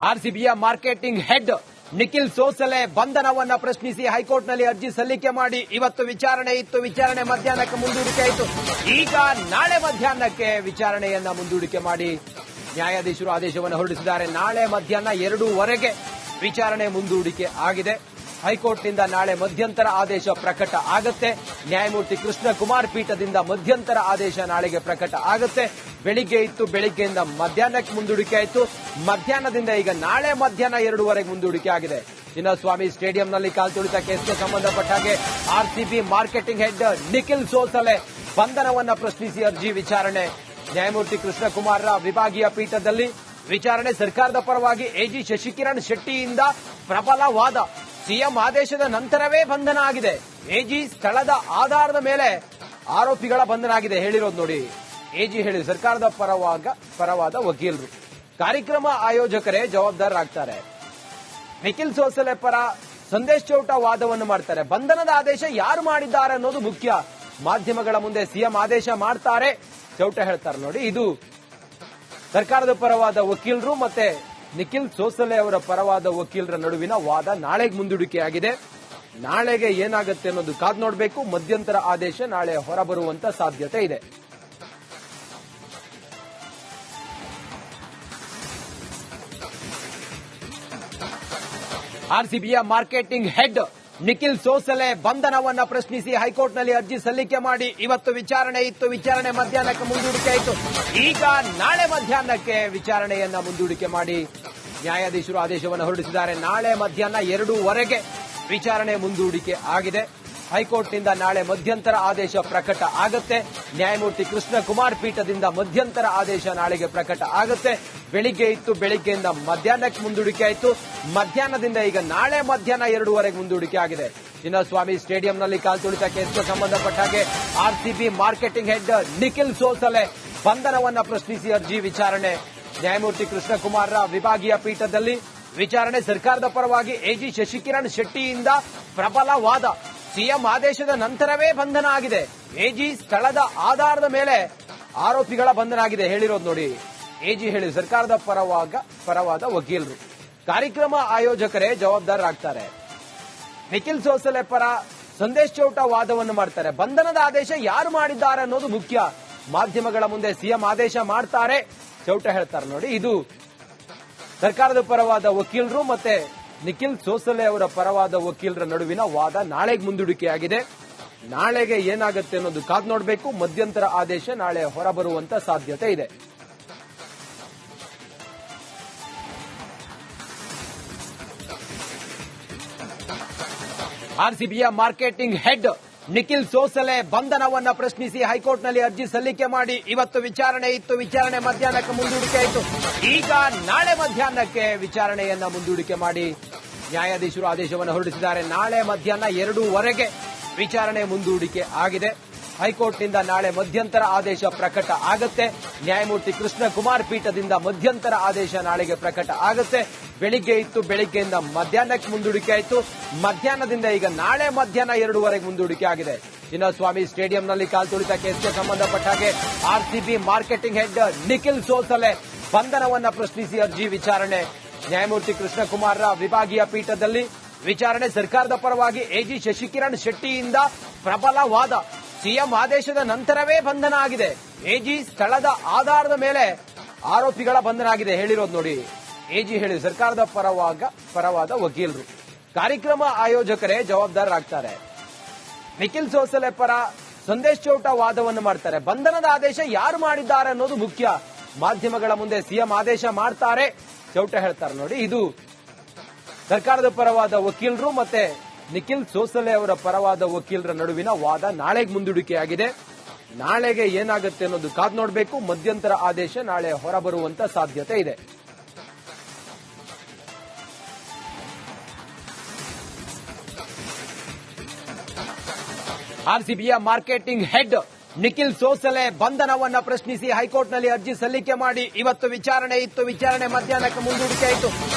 ಆರ್ಸಿಬಿಯ marketing head Nikhil Sosale ಬಂಧನವನ್ನ ಪ್ರಶ್ನಿಸಿ ಹೈಕೋರ್ಟ್ನಲ್ಲಿ ಅರ್ಜಿ ಸಲ್ಲಿಕೆ ಮಾಡಿ ಇವತ್ತು ವಿಚಾರಣೆ ಇತ್ತು. ವಿಚಾರಣೆ ಮಧ್ಯಾಹ್ನಕ್ಕೆ ಮುಂದೂಡಿಕೆ ಆಯಿತು. ಈಗ ನಾಳೆ ಮಧ್ಯಾಹ್ನಕ್ಕೆ ವಿಚಾರಣೆಯನ್ನ ಮುಂದೂಡಿಕೆ ಮಾಡಿ ನ್ಯಾಯಾಧೀಶರು ಆದೇಶವನ್ನು ಹೊರಡಿಸಿದ್ದಾರೆ. ನಾಳೆ ಮಧ್ಯಾಹ್ನ 2:15 ವಿಚಾರಣೆ ಮುಂದೂಡಿಕೆ ಆಗಿದೆ. ಹೈಕೋರ್ಟ್ನಿಂದ ನಾಳೆ ಮಧ್ಯಂತರ ಆದೇಶ ಪ್ರಕಟ ಆಗುತ್ತೆ. ನ್ಯಾಯಮೂರ್ತಿ ಕೃಷ್ಣ ಕುಮಾರ್ ಪೀಠದಿಂದ ಮಧ್ಯಂತರ ಆದೇಶ ನಾಳೆಗೆ ಪ್ರಕಟ ಆಗುತ್ತೆ. ಬೆಳಿಗ್ಗೆ ಇತ್ತು, ಬೆಳಿಗ್ಗೆಯಿಂದ ಮಧ್ಯಾಹ್ನಕ್ಕೆ ಮುಂದೂಡಿಕೆ ಆಯಿತು. ಮಧ್ಯಾಹ್ನದಿಂದ ಈಗ ನಾಳೆ ಮಧ್ಯಾಹ್ನ 2:15 ಮುಂದೂಡಿಕೆ ಆಗಿದೆ. ಚಿನ್ನಸ್ವಾಮಿ ಸ್ಟೇಡಿಯಂನಲ್ಲಿ ಕಾಲ್ತುಳಿತ ಕೇಸ್ಗೆ ಸಂಬಂಧಪಟ್ಟ ಹಾಗೆ RCB marketing head Nikhil Sosale ಬಂಧನವನ್ನ ಪ್ರಶ್ನಿಸಿ ಅರ್ಜಿ ವಿಚಾರಣೆ ನ್ಯಾಯಮೂರ್ತಿ ಕೃಷ್ಣ ಕುಮಾರ್ ವಿಭಾಗೀಯ ಪೀಠದಲ್ಲಿ ವಿಚಾರಣೆ. ಸರ್ಕಾರದ ಪರವಾಗಿ ಎಜಿ ಶಶಿಕಿರಣ್ ಶೆಟ್ಟಿಯಿಂದ ಪ್ರಬಲ ವಾದ. ಸಿಎಂ ಆದೇಶದ ನಂತರವೇ ಬಂಧನ ಆಗಿದೆ. ಎಜಿ ಸ್ಥಳದ ಆಧಾರದ ಮೇಲೆ ಆರೋಪಿಗಳ ಬಂಧನ ಆಗಿದೆ ಹೇಳಿರೋದು ನೋಡಿ. ಎಜಿ ಹೇಳಿ ಸರ್ಕಾರದ ಪರವಾದ ವಕೀಲರು, ಕಾರ್ಯಕ್ರಮ ಆಯೋಜಕರೇ ಜವಾಬ್ದಾರರಾಗ್ತಾರೆ. ನಿಖಿಲ್ ಸೋಸಲೆ ಪರ ಸಂದೇಶ್ ಚೌಟ ವಾದವನ್ನು ಮಾಡ್ತಾರೆ. ಬಂಧನದ ಆದೇಶ ಯಾರು ಮಾಡಿದ್ದಾರೆ ಅನ್ನೋದು ಮುಖ್ಯ. ಮಾಧ್ಯಮಗಳ ಮುಂದೆ ಸಿಎಂ ಆದೇಶ ಮಾಡ್ತಾರೆ ಚೌಟ ಹೇಳ್ತಾರೆ ನೋಡಿ. ಇದು ಸರ್ಕಾರದ ಪರವಾದ ವಕೀಲರು ಮತ್ತೆ ನಿಖಿಲ್ ಸೋಸಲೆ ಅವರ ಪರವಾದ ವಕೀಲರ ನಡುವಿನ ವಾದ ನಾಳೆಗೆ ಮುಂದೂಡಿಕೆಯಾಗಿದೆ. ನಾಳೆಗೆ ಏನಾಗುತ್ತೆ ಅನ್ನೋದು ಕಾದು ನೋಡಬೇಕು. ಮಧ್ಯಂತರ ಆದೇಶ ನಾಳೆ ಹೊರಬರುವಂತ ಸಾಧ್ಯತೆ ಇದೆ. ಆರ್ಸಿಬಿಯ ಮಾರ್ಕೆಟಿಂಗ್ ಹೆಡ್ ನಿಖಿಲ್ ಸೋಸಲೆ ಬಂಧನವನ್ನ ಪ್ರಶ್ನಿಸಿ ಹೈಕೋರ್ಟ್ನಲ್ಲಿ ಅರ್ಜಿ ಸಲ್ಲಿಕೆ ಮಾಡಿ ಇವತ್ತು ವಿಚಾರಣೆ ಇತ್ತು. ವಿಚಾರಣೆ ಮಧ್ಯಾಹ್ನಕ್ಕೆ ಮುಂದೂಡಿಕೆ ಆಯಿತು. ಈಗ ನಾಳೆ ಮಧ್ಯಾಹ್ನಕ್ಕೆ ವಿಚಾರಣೆಯನ್ನ ಮುಂದೂಡಿಕೆ ಮಾಡಿ ನ್ಯಾಯಾಧೀಶರು ಆದೇಶವನ್ನು ಹೊರಡಿಸಿದ್ದಾರೆ. ನಾಳೆ ಮಧ್ಯಾಹ್ನ 2:15 ವಿಚಾರಣೆ ಮುಂದೂಡಿಕೆ ಆಗಿದೆ. ಹೈಕೋರ್ಟ್ನಿಂದ ನಾಳೆ ಮಧ್ಯಂತರ ಆದೇಶ ಪ್ರಕಟ ಆಗುತ್ತೆ. ನ್ಯಾಯಮೂರ್ತಿ ಕೃಷ್ಣ ಕುಮಾರ್ ಪೀಠದಿಂದ ಮಧ್ಯಂತರ ಆದೇಶ ನಾಳೆಗೆ ಪ್ರಕಟ ಆಗುತ್ತೆ. ಬೆಳಿಗ್ಗೆ ಇತ್ತು, ಬೆಳಿಗ್ಗೆಯಿಂದ ಮಧ್ಯಾಹ್ನಕ್ಕೆ ಮುಂದೂಡಿಕೆ ಆಯಿತು. ಮಧ್ಯಾಹ್ನದಿಂದ ಈಗ ನಾಳೆ ಮಧ್ಯಾಹ್ನ 2:15 ಮುಂದೂಡಿಕೆ ಆಗಿದೆ. ಚಿನ್ನಸ್ವಾಮಿ ಸ್ಟೇಡಿಯಂನಲ್ಲಿ ಕಾಲ್ತುಳಿತ ಕೇಸ್ಗೆ ಸಂಬಂಧಪಟ್ಟ ಹಾಗೆ RCB marketing head Nikhil Sosale ಬಂಧನವನ್ನ ಪ್ರಶ್ನಿಸಿ ಅರ್ಜಿ ವಿಚಾರಣೆ ನ್ಯಾಯಮೂರ್ತಿ ಕೃಷ್ಣ ಕುಮಾರ್ ವಿಭಾಗೀಯ ಪೀಠದಲ್ಲಿ ವಿಚಾರಣೆ. ಸರ್ಕಾರದ ಪರವಾಗಿ ಎಜಿ ಶಶಿಕಿರಣ್ ಶೆಟ್ಟಿಯಿಂದ ಪ್ರಬಲ ವಾದ. ಸಿಎಂ ಆದೇಶದ ನಂತರವೇ ಬಂಧನ ಆಗಿದೆ. ಎಜಿ ಸ್ಥಳದ ಆಧಾರದ ಮೇಲೆ ಆರೋಪಿಗಳ ಬಂಧನ ಆಗಿದೆ ಹೇಳಿರೋದು ನೋಡಿ. ಎಜಿ ಹೇಳಿ ಸರ್ಕಾರದ ಪರವಾದ ವಕೀಲರು, ಕಾರ್ಯಕ್ರಮ ಆಯೋಜಕರೇ ಜವಾಬ್ದಾರರಾಗ್ತಾರೆ. ನಿಖಿಲ್ ಸೋಸಲೆ ಪರ ಸಂದೇಶ್ ಚೌಟ ವಾದವನ್ನು ಮಾಡ್ತಾರೆ. ಬಂಧನದ ಆದೇಶ ಯಾರು ಮಾಡಿದ್ದಾರೆ ಅನ್ನೋದು ಮುಖ್ಯ. ಮಾಧ್ಯಮಗಳ ಮುಂದೆ ಸಿಎಂ ಆದೇಶ ಮಾಡ್ತಾರೆ ಚೌಟ ಹೇಳ್ತಾರೆ ನೋಡಿ. ಇದು ಸರ್ಕಾರದ ಪರವಾದ ವಕೀಲರು ಮತ್ತೆ ನಿಖಿಲ್ ಸೋಸಲೆ ಅವರ ಪರವಾದ ವಕೀಲರ ನಡುವಿನ ವಾದ ನಾಳೆಗೆ ಮುಂದೂಡಿಕೆಯಾಗಿದೆ. ನಾಳೆಗೆ ಏನಾಗುತ್ತೆ ಅನ್ನೋದು ಕಾದು ನೋಡಬೇಕು. ಮಧ್ಯಂತರ ಆದೇಶ ನಾಳೆ ಹೊರಬರುವಂತ ಸಾಧ್ಯತೆ ಇದೆ. ಆರ್ಸಿಬಿಯ ಮಾರ್ಕೆಟಿಂಗ್ ಹೆಡ್ ನಿಖಿಲ್ ಸೋಸಲೆ ಬಂಧನವನ್ನ ಪ್ರಶ್ನಿಸಿ ಹೈಕೋರ್ಟ್ನಲ್ಲಿ ಅರ್ಜಿ ಸಲ್ಲಿಕೆ ಮಾಡಿ ಇವತ್ತು ವಿಚಾರಣೆ ಇತ್ತು. ವಿಚಾರಣೆ ಮಧ್ಯಾಹ್ನಕ್ಕೆ ಮುಂದೂಡಿಕೆ ಆಯಿತು. ಈಗ ನಾಳೆ ಮಧ್ಯಾಹ್ನಕ್ಕೆ ವಿಚಾರಣೆಯನ್ನ ಮುಂದೂಡಿಕೆ ಮಾಡಿ ನ್ಯಾಯಾಧೀಶರು ಆದೇಶವನ್ನು ಹೊರಡಿಸಿದ್ದಾರೆ. ನಾಳೆ ಮಧ್ಯಾಹ್ನ 2:15 ವಿಚಾರಣೆ ಮುಂದೂಡಿಕೆ ಆಗಿದೆ. ಹೈಕೋರ್ಟ್ನಿಂದ ನಾಳೆ ಮಧ್ಯಂತರ ಆದೇಶ ಪ್ರಕಟ ಆಗುತ್ತೆ. ನ್ಯಾಯಮೂರ್ತಿ ಕೃಷ್ಣ ಕುಮಾರ್ ಪೀಠದಿಂದ ಮಧ್ಯಂತರ ಆದೇಶ ನಾಳೆಗೆ ಪ್ರಕಟ ಆಗುತ್ತೆ. ಬೆಳಿಗ್ಗೆ ಇತ್ತು, ಬೆಳಿಗ್ಗೆಯಿಂದ ಮಧ್ಯಾಹ್ನಕ್ಕೆ ಮುಂದೂಡಿಕೆ ಆಯಿತು. ಮಧ್ಯಾಹ್ನದಿಂದ ಈಗ ನಾಳೆ ಮಧ್ಯಾಹ್ನ 2:15 ಮುಂದೂಡಿಕೆ ಆಗಿದೆ. ಚಿನ್ನಸ್ವಾಮಿ ಸ್ಟೇಡಿಯಂನಲ್ಲಿ ಕಾಲ್ತುಳಿತ ಕೇಸ್ಗೆ ಸಂಬಂಧಪಟ್ಟ ಹಾಗೆ RCB marketing head Nikhil Sosale ಬಂಧನವನ್ನ ಪ್ರಶ್ನಿಸಿ ಅರ್ಜಿ ವಿಚಾರಣೆ ನ್ಯಾಯಮೂರ್ತಿ ಕೃಷ್ಣ ಕುಮಾರ್ ವಿಭಾಗೀಯ ಪೀಠದಲ್ಲಿ ವಿಚಾರಣೆ. ಸರ್ಕಾರದ ಪರವಾಗಿ ಎಜಿ ಶಶಿಕಿರಣ್ ಶೆಟ್ಟಿಯಿಂದ ಪ್ರಬಲ ವಾದ. ಸಿಎಂ ಆದೇಶದ ನಂತರವೇ ಬಂಧನ ಆಗಿದೆ. ಎಜಿ ಸ್ಥಳದ ಆಧಾರದ ಮೇಲೆ ಆರೋಪಿಗಳ ಬಂಧನ ಆಗಿದೆ ಹೇಳಿರೋದು ನೋಡಿ. ಎಜಿ ಹೇಳಿ ಸರ್ಕಾರದ ಪರವಾದ ವಕೀಲರು, ಕಾರ್ಯಕ್ರಮ ಆಯೋಜಕರೇ ಜವಾಬ್ದಾರರಾಗ್ತಾರೆ. ನಿಖಿಲ್ ಸೋಸಲೆ ಪರ ಸಂದೇಶ್ ಚೌಟ ವಾದವನ್ನು ಮಾಡ್ತಾರೆ. ಬಂಧನದ ಆದೇಶ ಯಾರು ಮಾಡಿದ್ದಾರೆ ಅನ್ನೋದು ಮುಖ್ಯ. ಮಾಧ್ಯಮಗಳ ಮುಂದೆ ಸಿಎಂ ಆದೇಶ ಮಾಡ್ತಾರೆ ಚೌಟ ಹೇಳ್ತಾರೆ ನೋಡಿ. ಇದು ಸರ್ಕಾರದ ಪರವಾದ ವಕೀಲರು ಮತ್ತೆ ನಿಖಿಲ್ ಸೋಸಲೆ ಅವರ ಪರವಾದ ವಕೀಲರ ನಡುವಿನ ವಾದ ನಾಳೆಗೆ ಮುಂದೂಡಿಕೆಯಾಗಿದೆ. ನಾಳೆಗೆ ಏನಾಗುತ್ತೆ ಅನ್ನೋದು ಕಾದು ನೋಡಬೇಕು. ಮಧ್ಯಂತರ ಆದೇಶ ನಾಳೆ ಹೊರಬರುವಂತ ಸಾಧ್ಯತೆ ಇದೆ. ಆರ್ಸಿಬಿಯ ಮಾರ್ಕೆಟಿಂಗ್ ಹೆಡ್ ನಿಖಿಲ್ ಸೋಸಲೆ ಬಂಧನವನ್ನ ಪ್ರಶ್ನಿಸಿ ಹೈಕೋರ್ಟ್ನಲ್ಲಿ ಅರ್ಜಿ ಸಲ್ಲಿಕೆ ಮಾಡಿ ಇವತ್ತು ವಿಚಾರಣೆ ಇತ್ತು. ವಿಚಾರಣೆ ಮಧ್ಯಾಹ್ನಕ್ಕೆ ಮುಂದೂಡಿಕೆ ಆಯಿತು.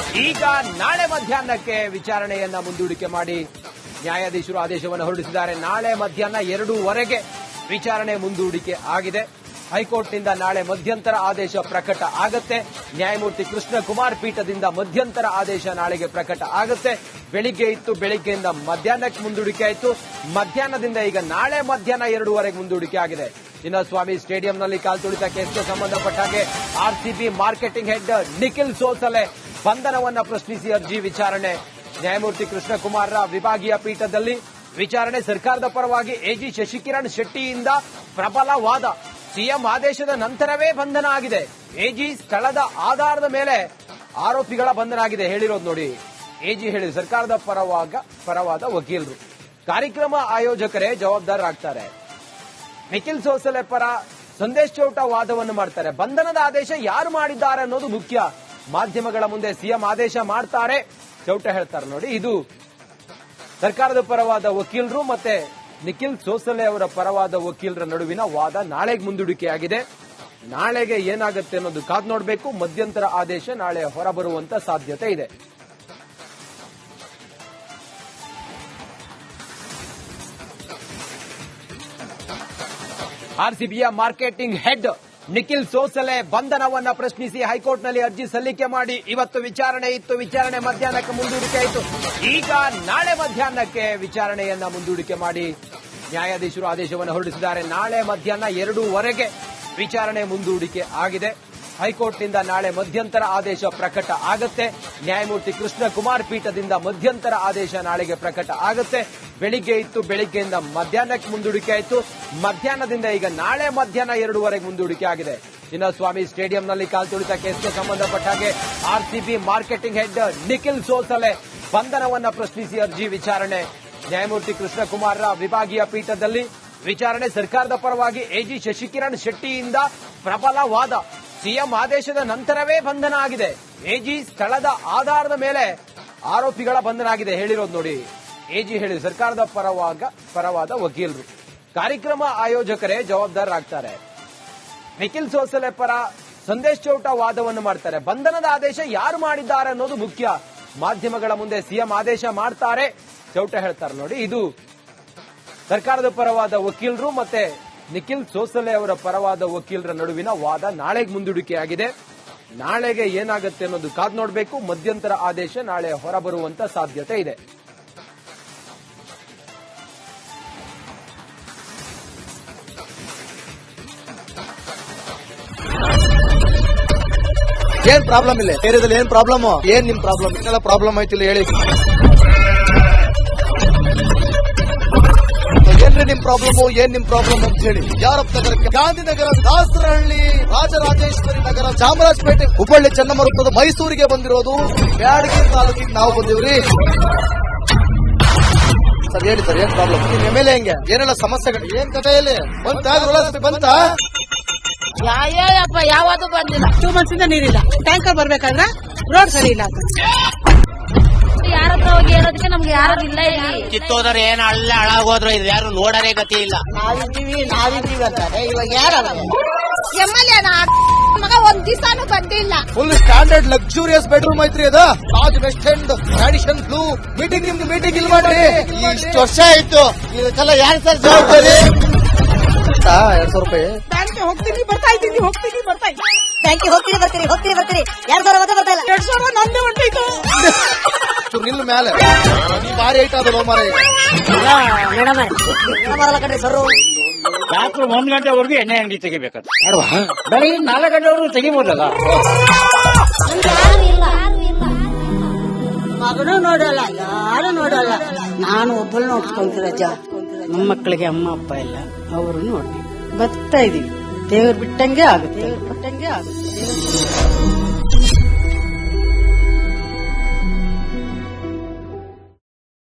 ಈಗ ನಾಳೆ ಮಧ್ಯಾಹ್ನಕ್ಕೆ ವಿಚಾರಣೆಯನ್ನ ಮುಂದೂಡಿಕೆ ಮಾಡಿ ನ್ಯಾಯಾಧೀಶರು ಆದೇಶವನ್ನು ಹೊರಡಿಸಿದ್ದಾರೆ. ನಾಳೆ ಮಧ್ಯಾಹ್ನ 2:15 ವಿಚಾರಣೆ ಮುಂದೂಡಿಕೆ ಆಗಿದೆ. ಹೈಕೋರ್ಟ್ನಿಂದ ನಾಳೆ ಮಧ್ಯಂತರ ಆದೇಶ ಪ್ರಕಟ ಆಗತ್ತೆ. ನ್ಯಾಯಮೂರ್ತಿ ಕೃಷ್ಣ ಕುಮಾರ್ ಪೀಠದಿಂದ ಮಧ್ಯಂತರ ಆದೇಶ ನಾಳೆಗೆ ಪ್ರಕಟ ಆಗತ್ತೆ. ಬೆಳಿಗ್ಗೆ ಇತ್ತು, ಬೆಳಿಗ್ಗೆಯಿಂದ ಮಧ್ಯಾಹ್ನಕ್ಕೆ ಮುಂದೂಡಿಕೆ ಆಯಿತು. ಮಧ್ಯಾಹ್ನದಿಂದ ಈಗ ನಾಳೆ ಮಧ್ಯಾಹ್ನ 2:30 ಮುಂದೂಡಿಕೆ ಆಗಿದೆ. ಚಿನ್ನಸ್ವಾಮಿ ಸ್ಟೇಡಿಯಂನಲ್ಲಿ ಕಾಲ್ತುಳಿತ ಕೇಸ್ಗೆ ಸಂಬಂಧಪಟ್ಟ ಹಾಗೆ RCB marketing head Nikhil Sosale ಬಂಧನವನ್ನ ಪ್ರಶ್ನಿಸಿ ಅರ್ಜಿ ವಿಚಾರಣೆ. ನ್ಯಾಯಮೂರ್ತಿ ಕೃಷ್ಣಕುಮಾರ್ರ ವಿಭಾಗೀಯ ಪೀಠದಲ್ಲಿ ವಿಚಾರಣೆ. ಸರ್ಕಾರದ ಪರವಾಗಿ ಎಜಿ ಶಶಿಕಿರಣ್ ಶೆಟ್ಟಿಯಿಂದ ಪ್ರಬಲ ವಾದ. ಸಿಎಂ ಆದೇಶದ ನಂತರವೇ ಬಂಧನ ಆಗಿದೆ. ಎಜಿ ಸ್ಥಳದ ಆಧಾರದ ಮೇಲೆ ಆರೋಪಿಗಳ ಬಂಧನ ಆಗಿದೆ. ಹೇಳಿರೋದು ನೋಡಿ, ಎಜಿ ಹೇಳಿದ್ರು ಸರ್ಕಾರದ ಪರವಾದ ವಕೀಲರು. ಕಾರ್ಯಕ್ರಮ ಆಯೋಜಕರೇ ಜವಾಬ್ದಾರರಾಗ್ತಾರೆ. ನಿಖಿಲ್ ಸೋಸಲೆ ಪರ ಸಂದೇಶ್ ಚೌಟ ವಾದವನ್ನು ಮಾಡ್ತಾರೆ. ಬಂಧನದ ಆದೇಶ ಯಾರು ಮಾಡಿದ್ದಾರೆ ಅನ್ನೋದು ಮುಖ್ಯ. ಮಾಧ್ಯಮಗಳ ಮುಂದೆ ಸಿಎಂ ಆದೇಶ ಮಾಡ್ತಾರೆ, ಚೌಟ ಹೇಳ್ತಾರೆ ನೋಡಿ. ಇದು ಸರ್ಕಾರದ ಪರವಾದ ವಕೀಲರು ಮತ್ತೆ ನಿಖಿಲ್ ಸೋಸಲೆ ಅವರ ಪರವಾದ ವಕೀಲರ ನಡುವಿನ ವಾದ ನಾಳೆಗೆ ಮುಂದೂಡಿಕೆಯಾಗಿದೆ. ನಾಳೆಗೆ ಏನಾಗುತ್ತೆ ಅನ್ನೋದು ಕಾದು ನೋಡಬೇಕು. ಮಧ್ಯಂತರ ಆದೇಶ ನಾಳೆ ಹೊರಬರುವಂತ ಸಾಧ್ಯತೆ ಇದೆ. ಆರ್ಸಿಬಿಯ ಮಾರ್ಕೆಟಿಂಗ್ ಹೆಡ್ ನಿಖಿಲ್ ಸೋಸಲೆ ಬಂಧನವನ್ನ ಪ್ರಶ್ನಿಸಿ ಹೈಕೋರ್ಟ್ನಲ್ಲಿ ಅರ್ಜಿ ಸಲ್ಲಿಕೆ ಮಾಡಿ ಇವತ್ತು ವಿಚಾರಣೆ ಇತ್ತು. ವಿಚಾರಣೆ ಮಧ್ಯಾಹ್ನಕ್ಕೆ ಮುಂದೂಡಿಕೆ ಆಯಿತು. ಈಗ ನಾಳೆ ಮಧ್ಯಾಹ್ನಕ್ಕೆ ವಿಚಾರಣೆಯನ್ನ ಮುಂದೂಡಿಕೆ ಮಾಡಿ ನ್ಯಾಯಾಧೀಶರು ಆದೇಶವನ್ನು ಹೊರಡಿಸಿದ್ದಾರೆ. ನಾಳೆ ಮಧ್ಯಾಹ್ನ 2:30 ವಿಚಾರಣೆ ಮುಂದೂಡಿಕೆ ಆಗಿದೆ. ಹೈಕೋರ್ಟ್ನಿಂದ ನಾಳೆ ಮಧ್ಯಂತರ ಆದೇಶ ಪ್ರಕಟ ಆಗತ್ತೆ. ನ್ಯಾಯಮೂರ್ತಿ ಕೃಷ್ಣ ಕುಮಾರ್ ಪೀಠದಿಂದ ಮಧ್ಯಂತರ ಆದೇಶ ನಾಳೆಗೆ ಪ್ರಕಟ ಆಗತ್ತೆ. ಬೆಳಿಗ್ಗೆ ಇತ್ತು, ಬೆಳಿಗ್ಗೆಯಿಂದ ಮಧ್ಯಾಹ್ನಕ್ಕೆ ಮುಂದೂಡಿಕೆ ಆಯಿತು. ಮಧ್ಯಾಹ್ನದಿಂದ ಈಗ ನಾಳೆ ಮಧ್ಯಾಹ್ನ 2:30 ಮುಂದೂಡಿಕೆ ಆಗಿದೆ. ಚಿನ್ನಸ್ವಾಮಿ ಸ್ಟೇಡಿಯಂನಲ್ಲಿ ಕಾಲ್ತುಳಿತ ಕೇಸ್ಗೆ ಸಂಬಂಧಪಟ್ಟ ಹಾಗೆ RCB marketing head Nikhil Sosale ಬಂಧನವನ್ನ ಪ್ರಶ್ನಿಸಿ ಅರ್ಜಿ ವಿಚಾರಣೆ. ನ್ಯಾಯಮೂರ್ತಿ ಕೃಷ್ಣಕುಮಾರ್ರ ವಿಭಾಗೀಯ ಪೀಠದಲ್ಲಿ ವಿಚಾರಣೆ. ಸರ್ಕಾರದ ಪರವಾಗಿ ಎಜಿ ಶಶಿಕಿರಣ್ ಶೆಟ್ಟಿಯಿಂದ ಪ್ರಬಲ ವಾದ. ಸಿಎಂ ಆದೇಶದ ನಂತರವೇ ಬಂಧನ ಆಗಿದೆ. ಎಜಿ ಸ್ಥಳದ ಆಧಾರದ ಮೇಲೆ ಆರೋಪಿಗಳ ಬಂಧನ ಆಗಿದೆ. ಹೇಳಿರೋದು ನೋಡಿ, ಎಜಿ ಹೇಳಿದ್ರು ಸರ್ಕಾರದ ಪರವಾದ ವಕೀಲರು. ಕಾರ್ಯಕ್ರಮ ಆಯೋಜಕರೇ ಜವಾಬ್ದಾರರಾಗ್ತಾರೆ. ನಿಖಿಲ್ ಸೋಸಲೆ ಪರ ಸಂದೇಶ್ ಚೌಟ ವಾದವನ್ನು ಮಾಡ್ತಾರೆ. ಬಂಧನದ ಆದೇಶ ಯಾರು ಮಾಡಿದ್ದಾರೆ ಅನ್ನೋದು ಮುಖ್ಯ. ಮಾಧ್ಯಮಗಳ ಮುಂದೆ ಸಿಎಂ ಆದೇಶ ಮಾಡ್ತಾರೆ, ಚೌಟ ಹೇಳ್ತಾರೆ ನೋಡಿ. ಇದು ಸರ್ಕಾರದ ಪರವಾದ ವಕೀಲರು ಮತ್ತೆ ನಿಖಿಲ್ ಸೋಸಲೆ ಅವರ ಪರವಾದ ವಕೀಲರ ನಡುವಿನ ವಾದ ನಾಳೆಗೆ ಮುಂದೂಡಿಕೆಯಾಗಿದೆ. ನಾಳೆಗೆ ಏನಾಗುತ್ತೆ ಅನ್ನೋದು ಕಾದು ನೋಡಬೇಕು. ಮಧ್ಯಂತರ ಆದೇಶ ನಾಳೆ ಹೊರಬರುವಂತ ಸಾಧ್ಯತೆ ಇದೆ. ಏನ್ ಪ್ರಾಬ್ಲಮ್ ಇಲ್ಲ ಏರಿಯಾದಲ್ಲಿ? ಏನ್ ಪ್ರಾಬ್ಲಮ್? ಏನ್ ನಿಮ್ ಪ್ರಾಬ್ಲಮ್? ಏನೆಲ್ಲ ಪ್ರಾಬ್ಲಮ್ ಆಯ್ತಿಲ್ಲ ಹೇಳಿ. ಏನ್ರಿ ನಿಮ್ ಪ್ರಾಬ್ಲಮ್? ಏನ್ ನಿಮ್ ಪ್ರಾಬ್ಲಮ್ ಅಂತ ಹೇಳಿ. ಯಾರಪ್ಪ ನಗರಕ್ಕೆ? ಗಾಂಧಿನಗರ, ದಾಸರಹಳ್ಳಿ, ರಾಜರಾಜೇಶ್ವರಿ ನಗರ, ಚಾಮರಾಜಪೇಟೆ, ಹುಬ್ಬಳ್ಳಿ, ಚೆನ್ನಮ್ಮ ವೃತ್ತದ ಮೈಸೂರಿಗೆ ಬಂದಿರೋದು. ಬ್ಯಾಡಗಿ ತಾಲೂಕಿಗೆ ನಾವು ಬಂದಿವ್ರಿ. ಸರ್ ಹೇಳಿ ಸರ್, ಏನ್ ಪ್ರಾಬ್ಲಮ್? ನಿಮ್ ಎಮ್ಎಲ್ಎ ಹೆಂಗೆ? ಏನೆಲ್ಲ ಸಮಸ್ಯೆಗಳು? ಏನ್ ಕಥೆಯಲ್ಲಿ ಬಂತ? ಯಾಯಪ್ಪ ಯಾವುದು ಬಂದಿಲ್ಲ. 2 months ಇಂದ ನೀರಿಲ್ಲ. ಟ್ಯಾಂಕರ್ ಬರ್ಬೇಕಾದ್ರೆ ರೋಡ್ ಸರಿ ಇಲ್ಲ. ಯಾರತ್ರ ಹೋಗಿ ಹೇಳೋದಕ್ಕೆ ನಮ್ಗೆ ಯಾರು ಇಲ್ಲ. ಇಲ್ಲಿ ಕಿತ್ತೋದ್ರೆ ಏನ್ ಅಲ್ಲ ಹಾಳಾಗೋದ್ರು ಇದು ಯಾರು ನೋಡರೇ ಗತಿ ಇಲ್ಲ. ನಾವಿದ್ದೀವಿ ಅಂತಾರೆ. ಇವಾಗ ಯಾರು ಎಮ್ಎಲ್ಎ ಮಗ ಒಂದ್ ದಿವಸನೂ ಬಂದಿಲ್ಲ. ಫುಲ್ ಸ್ಟ್ಯಾಂಡರ್ಡ್ ಲಕ್ಸುರಿಯಸ್ ಬೆಡ್ರೂಮ್ ಐತ್ರಿ ಅದ. Taj West End, Radisson Blu. Meeting ನಿಮ್ದು ಮೀಟಿಂಗ್ ಇಲ್ಲಿ ಮಾಡ್ರಿ. ಇಷ್ಟು ವರ್ಷ ಆಯ್ತು. ಇದಕ್ಕೆಲ್ಲ ಯಾರು ಸರ್ ಜವಾಬ್ದಾರಿ? 200 ರೂಪಾಯಿ ಬ್ಯಾಂಕ್ಗೆ ಹೋಗ್ತೀನಿ ಬರ್ತಾ ಇದ್ದೀನಿ. ಬ್ಯಾಂಕಿಗೆ ಹೋಗ್ತೀರಿ ಬರ್ತೀರಿ 2,000 ಬರ್ತಾ ಇಲ್ಲ. 2,000 ನಂದೇ ಹೊಂಟೈತು. ನಿಲ್ ಮೇಲೆ ಭಾರಿ ಐಟ್ ಆದ ಮಾರ. ಮೇಡಮ್ ಬರಲ್ಲ ಕಣ್ರಿ ಸರ್. ರಾತ್ರಿ 1 ಗಂಟೆವರೆಗೂ ಎಣ್ಣೆ ಅಂಗಡಿ ತೆಗಿಬೇಕಂತ. ಬೆಳಿಗ್ಗೆ 4 ಗಂಟೆವರೆಗೂ ತೆಗಿಬೋದಲ್ಲ. ಮಗನೂ ನೋಡಲ್ಲ, ಯಾರು ನೋಡಲ್ಲ. ನಾನು ಒಬ್ಬಳು ನೋಡ್ಕೊಂತೀರಜ್ಜ. ನಮ್ಮ ಮಕ್ಕಳಿಗೆ ಅಮ್ಮ ಅಪ್ಪ ಇಲ್ಲ, ಅವರು ನೋಡಿ ಬರ್ತಾ ಇದೀವಿ. ದೇವ್ರು ಬಿಟ್ಟಂಗೆ ಆಗುತ್ತೆ.